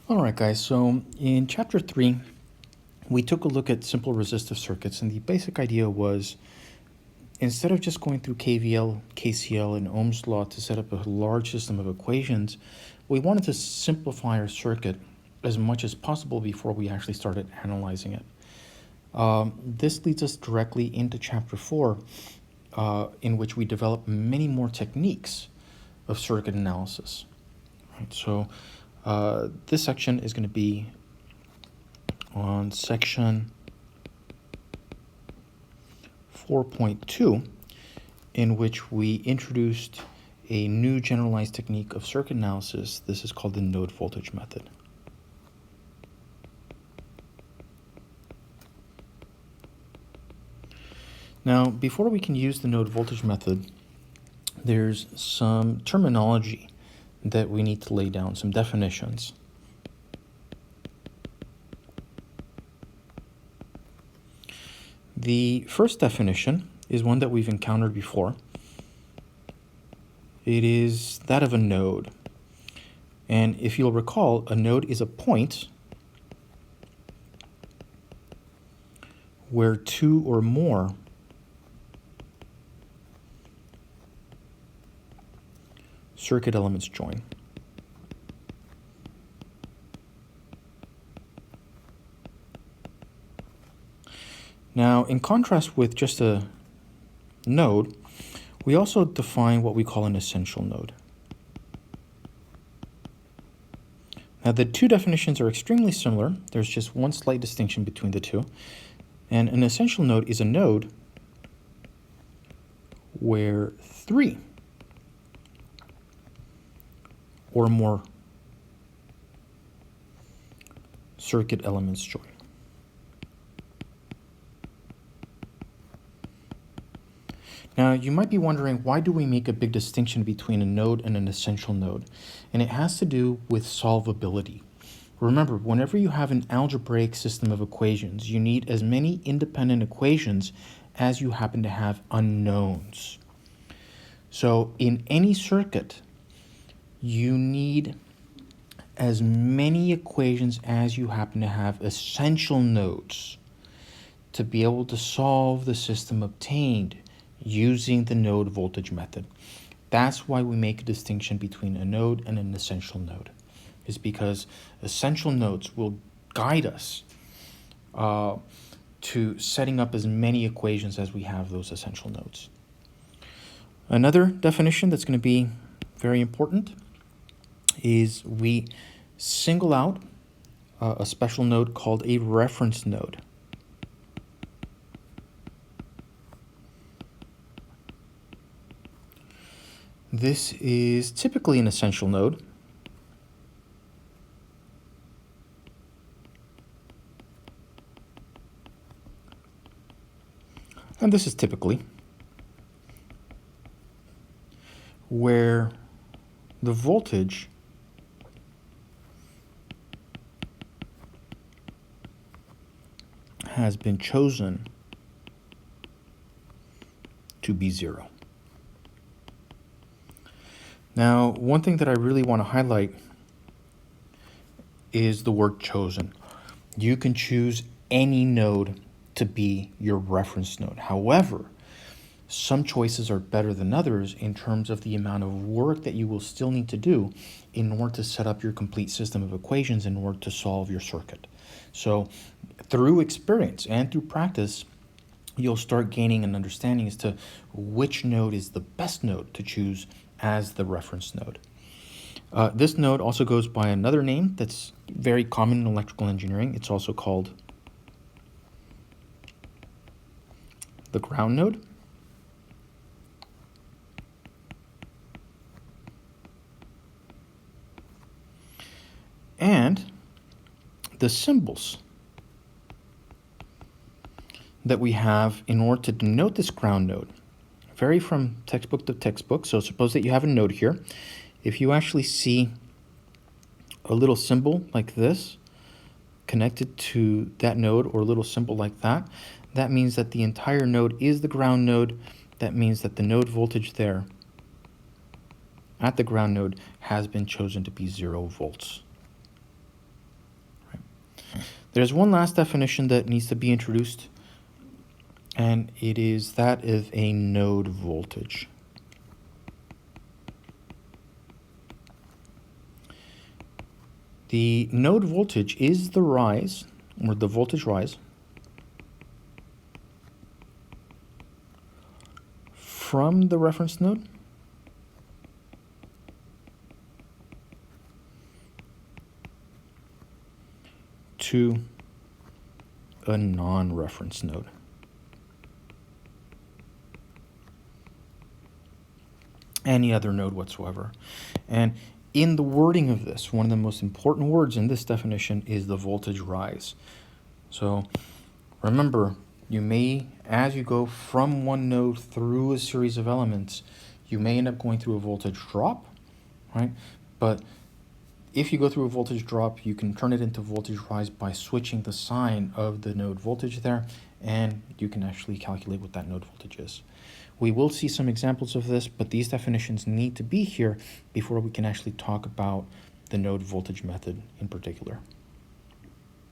All right, guys, so in chapter 3, we took a look at simple resistive circuits, and the basic idea was instead of just going through KVL, KCL, and Ohm's law to set up a large system of equations, we wanted to simplify our circuit as much as possible before we actually started analyzing it. This leads us directly into chapter 4, in which we develop many more techniques of circuit analysis. Right, so this section is going to be on section 4.2, in which we introduced a new generalized technique of circuit analysis. This is called the node voltage method. Now, before we can use the node voltage method, there's some terminology that we need to lay down, some definitions. The first definition is one that we've encountered before. It is that of a node. And if you'll recall, a node is a point where two or more circuit elements join. Now, in contrast with just a node, we also define what we call an essential node. Now, the two definitions are extremely similar. There's just one slight distinction between the two. And an essential node is a node where three or more circuit elements join. Now, you might be wondering, why do we make a big distinction between a node and an essential node? And it has to do with solvability. Remember, whenever you have an algebraic system of equations, you need as many independent equations as you happen to have unknowns. So in any circuit, you need as many equations as you happen to have essential nodes to be able to solve the system obtained using the node voltage method. That's why we make a distinction between a node and an essential node, is because essential nodes will guide us to setting up as many equations as we have those essential nodes. Another definition that's going to be very important is we single out a special node called a reference node. This is typically an essential node. And this is typically where the voltage has been chosen to be 0. Now, one thing that I really want to highlight is the word chosen. You can choose any node to be your reference node. However, some choices are better than others in terms of the amount of work that you will still need to do in order to set up your complete system of equations in order to solve your circuit. So through experience and through practice, you'll start gaining an understanding as to which node is the best node to choose as the reference node. This node also goes by another name that's very common in electrical engineering. It's also called the ground node. And the symbols that we have in order to denote this ground node vary from textbook to textbook. So suppose that you have a node here. If you actually see a little symbol like this connected to that node, or a little symbol like that, that means that the entire node is the ground node. That means that the node voltage there at the ground node has been chosen to be 0 volts. There's one last definition that needs to be introduced, and it is that of a node voltage. The node voltage is the rise, or the voltage rise, from the reference node to a non-reference node. Any other node whatsoever. And in the wording of this, one of the most important words in this definition is the voltage rise. So remember, you may, as you go from one node through a series of elements, you may end up going through a voltage drop, right? But if you go through a voltage drop, you can turn it into voltage rise by switching the sign of the node voltage there, and you can actually calculate what that node voltage is. We will see some examples of this, but these definitions need to be here before we can actually talk about the node voltage method in particular.